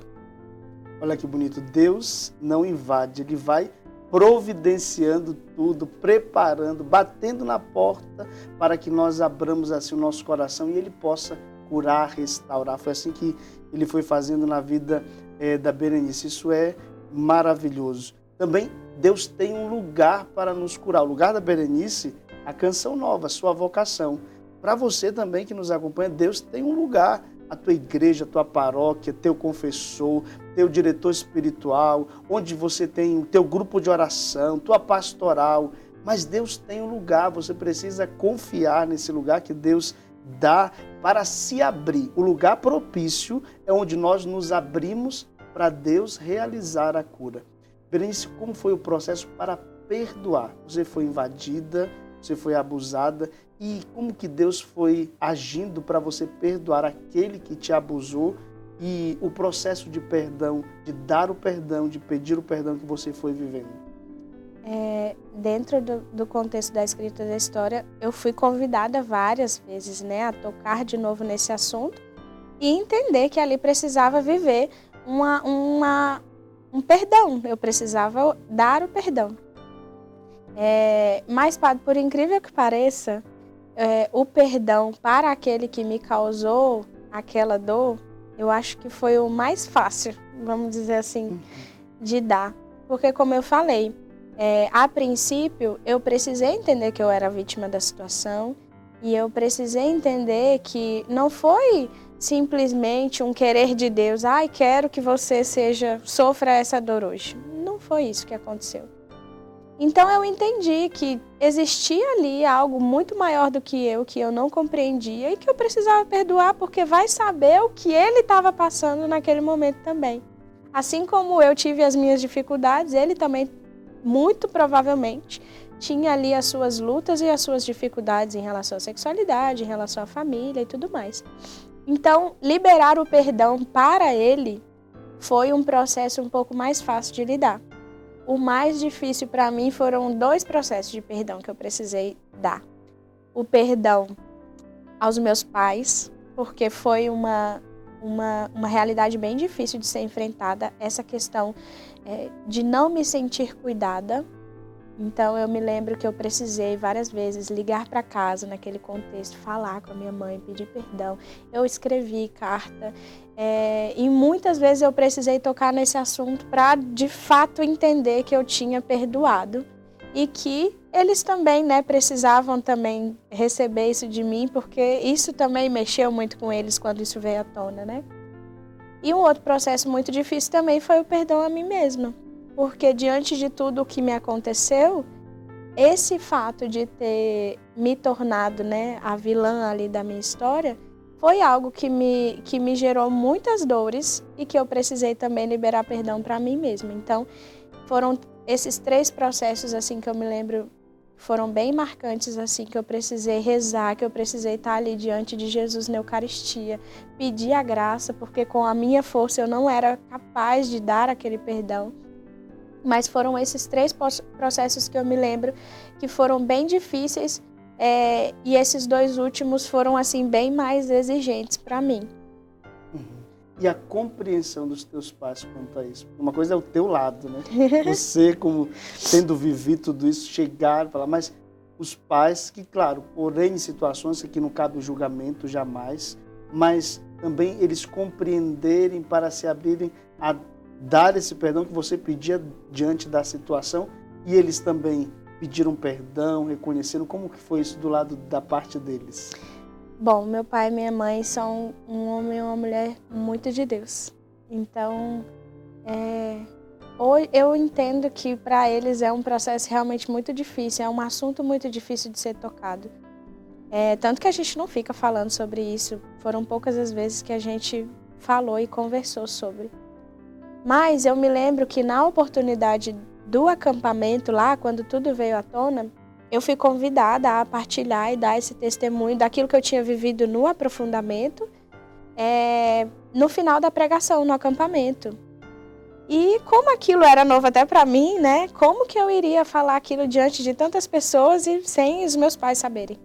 Olha que bonito. Deus não invade, Ele vai providenciando tudo, preparando, batendo na porta para que nós abramos assim o nosso coração e Ele possa curar, restaurar. Foi assim que Ele foi fazendo na vida da Berenice. Isso é maravilhoso. Também Deus tem um lugar para nos curar. O lugar da Berenice, a Canção Nova, a sua vocação. Para você também que nos acompanha, Deus tem um lugar. A tua igreja, a tua paróquia, teu confessor, teu diretor espiritual, onde você tem o teu grupo de oração, tua pastoral. Mas Deus tem um lugar, você precisa confiar nesse lugar que Deus dá para se abrir. O lugar propício é onde nós nos abrimos para Deus realizar a cura. Berenice, como foi o processo para perdoar? Você foi invadida, você foi abusada e como que Deus foi agindo para você perdoar aquele que te abusou e o processo de perdão, de dar o perdão, de pedir o perdão que você foi vivendo? Dentro do contexto da escrita da história, eu fui convidada várias vezes, né, a tocar de novo nesse assunto e entender que ali precisava viver um perdão, eu precisava dar o perdão. Mas, padre, por incrível que pareça, o perdão para aquele que me causou aquela dor, eu acho que foi o mais fácil, vamos dizer assim, de dar. Porque, como eu falei, a princípio, eu precisei entender que eu era vítima da situação e eu precisei entender que não foi simplesmente um querer de Deus, quero que você sofra essa dor hoje. Não foi isso que aconteceu. Então eu entendi que existia ali algo muito maior do que eu não compreendia e que eu precisava perdoar, porque vai saber o que ele estava passando naquele momento também. Assim como eu tive as minhas dificuldades, ele também, muito provavelmente, tinha ali as suas lutas e as suas dificuldades em relação à sexualidade, em relação à família e tudo mais. Então, liberar o perdão para ele foi um processo um pouco mais fácil de lidar. O mais difícil para mim foram 2 processos de perdão que eu precisei dar. O perdão aos meus pais, porque foi uma realidade bem difícil de ser enfrentada, essa questão de não me sentir cuidada. Então eu me lembro que eu precisei várias vezes ligar para casa naquele contexto, falar com a minha mãe, pedir perdão. Eu escrevi carta e muitas vezes eu precisei tocar nesse assunto para de fato entender que eu tinha perdoado e que eles também, precisavam também receber isso de mim, porque isso também mexeu muito com eles quando isso veio à tona, E um outro processo muito difícil também foi o perdão a mim mesma. Porque diante de tudo o que me aconteceu, esse fato de ter me tornado, a vilã ali da minha história, foi algo que me gerou muitas dores e que eu precisei também liberar perdão para mim mesma. Então, foram esses 3 processos assim que eu me lembro, foram bem marcantes, assim, que eu precisei rezar, que eu precisei estar ali diante de Jesus na Eucaristia, pedir a graça, porque com a minha força eu não era capaz de dar aquele perdão. Mas foram esses 3 processos que eu me lembro que foram bem difíceis e esses 2 últimos foram assim bem mais exigentes para mim. E a compreensão dos teus pais quanto a isso? Uma coisa é o teu lado, Você, como tendo vivido tudo isso, chegar e falar, mas os pais que, claro, porém em situações que não cabe o julgamento jamais, mas também eles compreenderem para se abrirem a dar esse perdão que você pedia diante da situação e eles também pediram perdão, reconheceram. Como que foi isso do lado da parte deles? Bom, meu pai e minha mãe são um homem e uma mulher muito de Deus. Então, eu entendo que para eles é um processo realmente muito difícil, é um assunto muito difícil de ser tocado. Tanto que a gente não fica falando sobre isso, foram poucas as vezes que a gente falou e conversou sobre. Mas eu me lembro que na oportunidade do acampamento lá, quando tudo veio à tona, eu fui convidada a partilhar e dar esse testemunho daquilo que eu tinha vivido no aprofundamento, no final da pregação, no acampamento. E como aquilo era novo até para mim, como que eu iria falar aquilo diante de tantas pessoas e sem os meus pais saberem?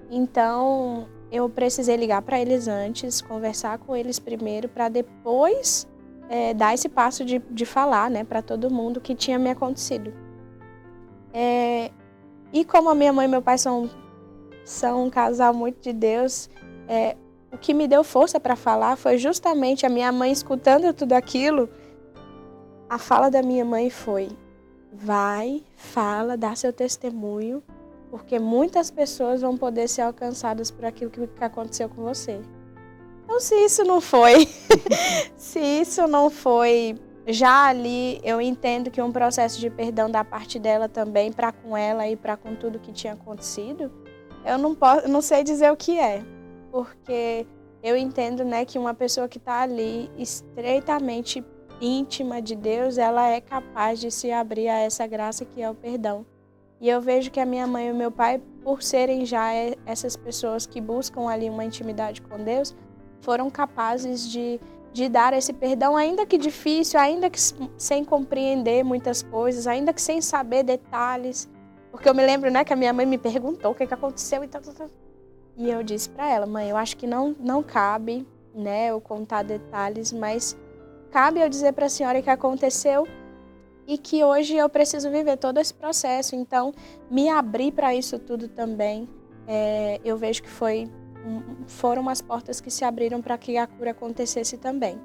Então, eu precisei ligar para eles antes, conversar com eles primeiro, para depois dar esse passo de falar, para todo mundo o que tinha me acontecido. E como a minha mãe e meu pai são um casal muito de Deus, o que me deu força para falar foi justamente a minha mãe escutando tudo aquilo. A fala da minha mãe foi: vai, fala, dá seu testemunho, porque muitas pessoas vão poder ser alcançadas por aquilo que aconteceu com você. Então, se isso não foi, já ali eu entendo que um processo de perdão da parte dela também, para com ela e para com tudo que tinha acontecido, eu não sei dizer o que é, porque eu entendo, que uma pessoa que está ali estreitamente íntima de Deus, ela é capaz de se abrir a essa graça que é o perdão. E eu vejo que a minha mãe e o meu pai, por serem já essas pessoas que buscam ali uma intimidade com Deus, foram capazes de dar esse perdão, ainda que difícil, ainda que sem compreender muitas coisas, ainda que sem saber detalhes. Porque eu me lembro, que a minha mãe me perguntou o que aconteceu e tal. E eu disse para ela: mãe, eu acho que não cabe, eu contar detalhes, mas cabe eu dizer para a senhora o que aconteceu e que hoje eu preciso viver todo esse processo. Então, me abrir para isso tudo também. eu vejo que foram as portas que se abriram para que a cura acontecesse também.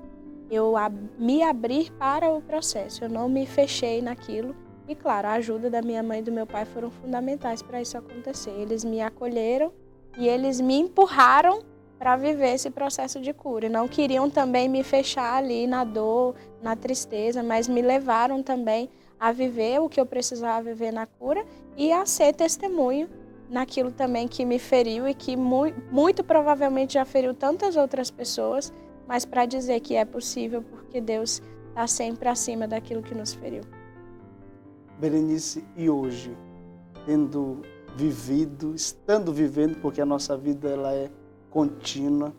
Eu me abri para o processo, eu não me fechei naquilo. E claro, a ajuda da minha mãe e do meu pai foram fundamentais para isso acontecer. Eles me acolheram e eles me empurraram para viver esse processo de cura. Não queriam também me fechar ali na dor, na tristeza, mas me levaram também a viver o que eu precisava viver na cura e a ser testemunho naquilo também que me feriu e que muito provavelmente já feriu tantas outras pessoas, mas para dizer que é possível porque Deus está sempre acima daquilo que nos feriu. Berenice, e hoje, estando vivendo, porque a nossa vida ela é contínua,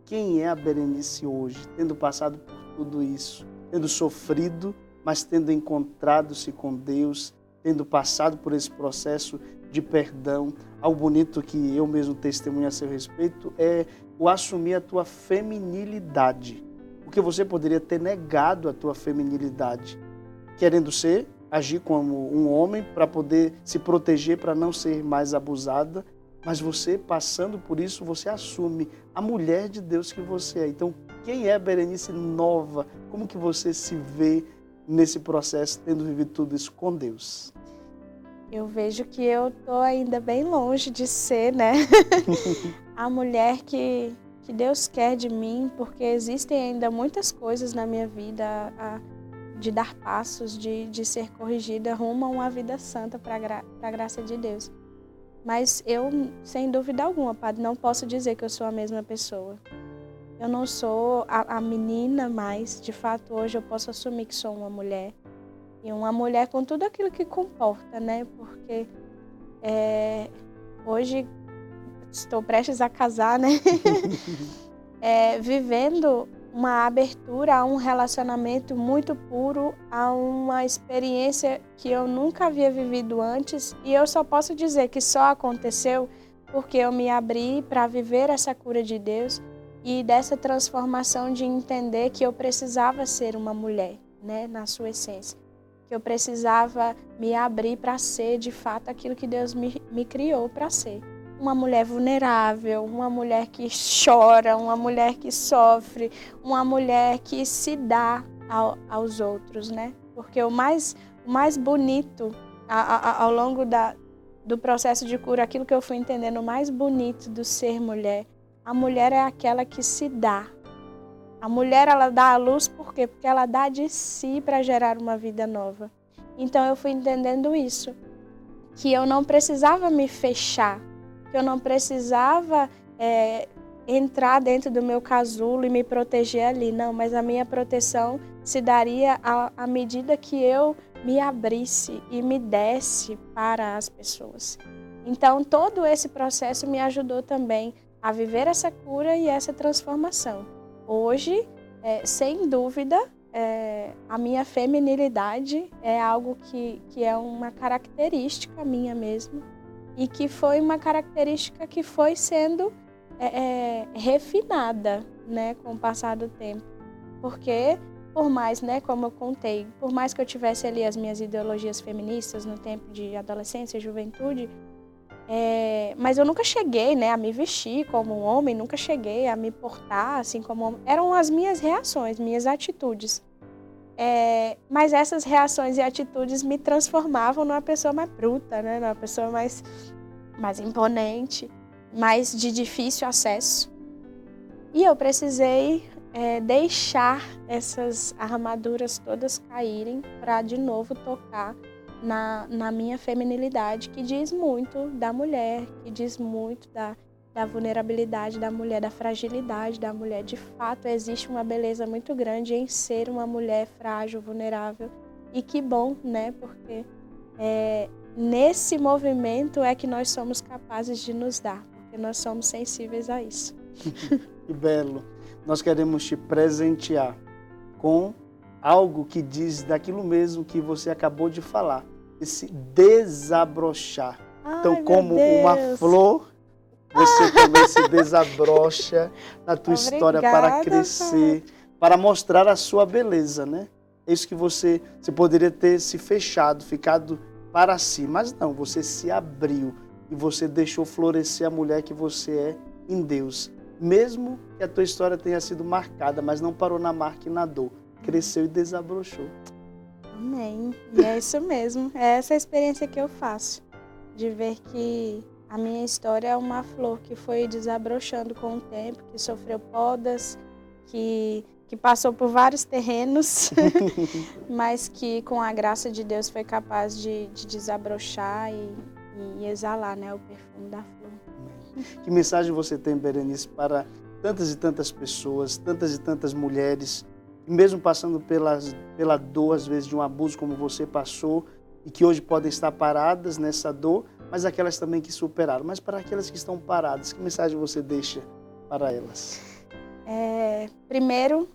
quem é a Berenice hoje, tendo passado por tudo isso, tendo sofrido, mas tendo encontrado-se com Deus, tendo passado por esse processo de perdão? Algo bonito que eu mesmo testemunho a seu respeito é o assumir a tua feminilidade, porque você poderia ter negado a tua feminilidade, querendo agir como um homem para poder se proteger, para não ser mais abusada, mas você, passando por isso, você assume a mulher de Deus que você é. Então, quem é a Berenice nova? Como que você se vê nesse processo, tendo vivido tudo isso com Deus? Eu vejo que eu estou ainda bem longe de ser, né, a mulher que Deus quer de mim, porque existem ainda muitas coisas na minha vida de dar passos, de ser corrigida rumo a uma vida santa para a graça de Deus. Mas eu, sem dúvida alguma, Padre, não posso dizer que eu sou a mesma pessoa. Eu não sou a menina mais. De fato, hoje eu posso assumir que sou uma mulher. E uma mulher com tudo aquilo que comporta, né? Porque hoje estou prestes a casar, né? Vivendo uma abertura a um relacionamento muito puro, a uma experiência que eu nunca havia vivido antes. E eu só posso dizer que só aconteceu porque eu me abri para viver essa cura de Deus e dessa transformação de entender que eu precisava ser uma mulher, né, na sua essência. Que eu precisava me abrir para ser, de fato, aquilo que Deus me criou para ser. Uma mulher vulnerável, uma mulher que chora, uma mulher que sofre, uma mulher que se dá aos outros, né? Porque o mais bonito, ao longo do processo de cura, aquilo que eu fui entendendo, o mais bonito do ser mulher, a mulher é aquela que se dá. A mulher, ela dá a luz por quê? Porque ela dá de si para gerar uma vida nova. Então eu fui entendendo isso, que eu não precisava me fechar, que eu não precisava entrar dentro do meu casulo e me proteger ali, não, mas a minha proteção se daria à medida que eu me abrisse e me desse para as pessoas. Então todo esse processo me ajudou também a viver essa cura e essa transformação. Hoje, sem dúvida, a minha feminilidade é algo que é uma característica minha mesmo e que foi uma característica que foi sendo refinada, né, com o passar do tempo. Porque, por mais, né, como eu contei, por mais que eu tivesse ali as minhas ideologias feministas no tempo de adolescência e juventude, mas eu nunca cheguei, né, a me vestir como um homem, nunca cheguei a me portar assim como homem. Eram as minhas reações, minhas atitudes. Mas essas reações e atitudes me transformavam numa pessoa mais bruta, né, numa pessoa mais imponente, mais de difícil acesso. E eu precisei deixar essas armaduras todas caírem para de novo tocar na minha feminilidade, que diz muito da mulher, que diz muito da vulnerabilidade da mulher, da fragilidade da mulher. De fato, existe uma beleza muito grande em ser uma mulher frágil, vulnerável. E que bom, né? Porque nesse movimento é que nós somos capazes de nos dar, porque nós somos sensíveis a isso. Que belo! Nós queremos te presentear com algo que diz daquilo mesmo que você acabou de falar. Esse desabrochar. Então, como uma flor, você também se desabrocha na tua história para crescer, para mostrar a sua beleza, né? É isso que você poderia ter se fechado, ficado para si, mas não, você se abriu, e você deixou florescer a mulher que você é em Deus. Mesmo que a tua história tenha sido marcada, mas não parou na marca e na dor. Cresceu e desabrochou. Amém. E é isso mesmo. É essa experiência que eu faço, de ver que a minha história é uma flor que foi desabrochando com o tempo, que sofreu podas, que passou por vários terrenos, mas que com a graça de Deus foi capaz de desabrochar e exalar, né, o perfume da flor. Que mensagem você tem, Berenice, para tantas e tantas pessoas, tantas e tantas mulheres, que mesmo passando pela dor, às vezes, de um abuso como você passou, e que hoje podem estar paradas nessa dor, mas aquelas também que superaram. Mas para aquelas que estão paradas, que mensagem você deixa para elas? Primeiro,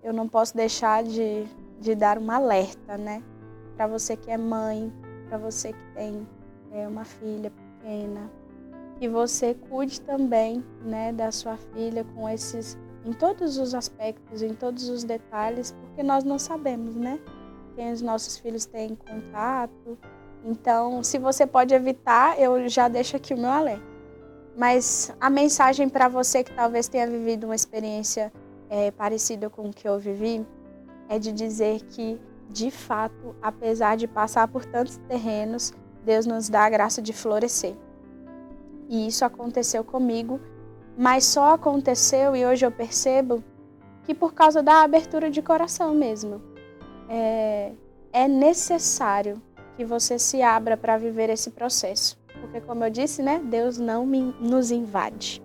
eu não posso deixar de dar um alerta, né? Para você que é mãe, para você que tem uma filha pequena, que você cuide também, né, da sua filha em todos os aspectos, em todos os detalhes, porque nós não sabemos, né, quem os nossos filhos têm contato. Então, se você pode evitar, eu já deixo aqui o meu alerta. Mas a mensagem para você que talvez tenha vivido uma experiência parecida com o que eu vivi, é de dizer que, de fato, apesar de passar por tantos terrenos, Deus nos dá a graça de florescer. E isso aconteceu comigo, mas só aconteceu, e hoje eu percebo, que por causa da abertura de coração mesmo. É necessário que você se abra para viver esse processo. Porque, como eu disse, né, Deus não nos invade.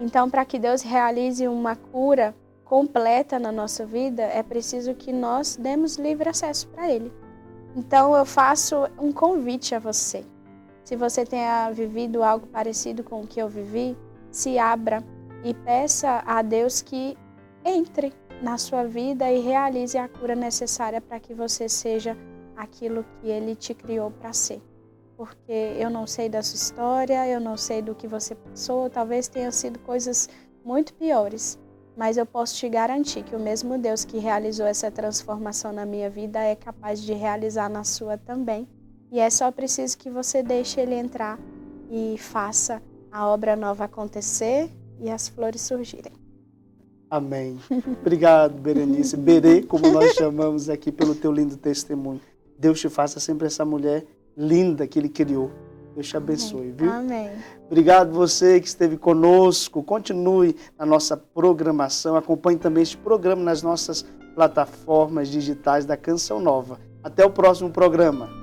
Então, para que Deus realize uma cura completa na nossa vida, é preciso que nós demos livre acesso para Ele. Então, eu faço um convite a você. Se você tenha vivido algo parecido com o que eu vivi, se abra e peça a Deus que entre na sua vida e realize a cura necessária para que você seja aquilo que Ele te criou para ser. Porque eu não sei da sua história, eu não sei do que você passou, talvez tenham sido coisas muito piores, mas eu posso te garantir que o mesmo Deus que realizou essa transformação na minha vida é capaz de realizar na sua também. E é só preciso que você deixe Ele entrar e faça a obra nova acontecer e as flores surgirem. Amém. Obrigado, Berenice. Berê, como nós chamamos aqui, pelo teu lindo testemunho. Deus te faça sempre essa mulher linda que Ele criou. Deus te abençoe, viu? Amém. Obrigado você que esteve conosco. Continue na nossa programação. Acompanhe também este programa nas nossas plataformas digitais da Canção Nova. Até o próximo programa.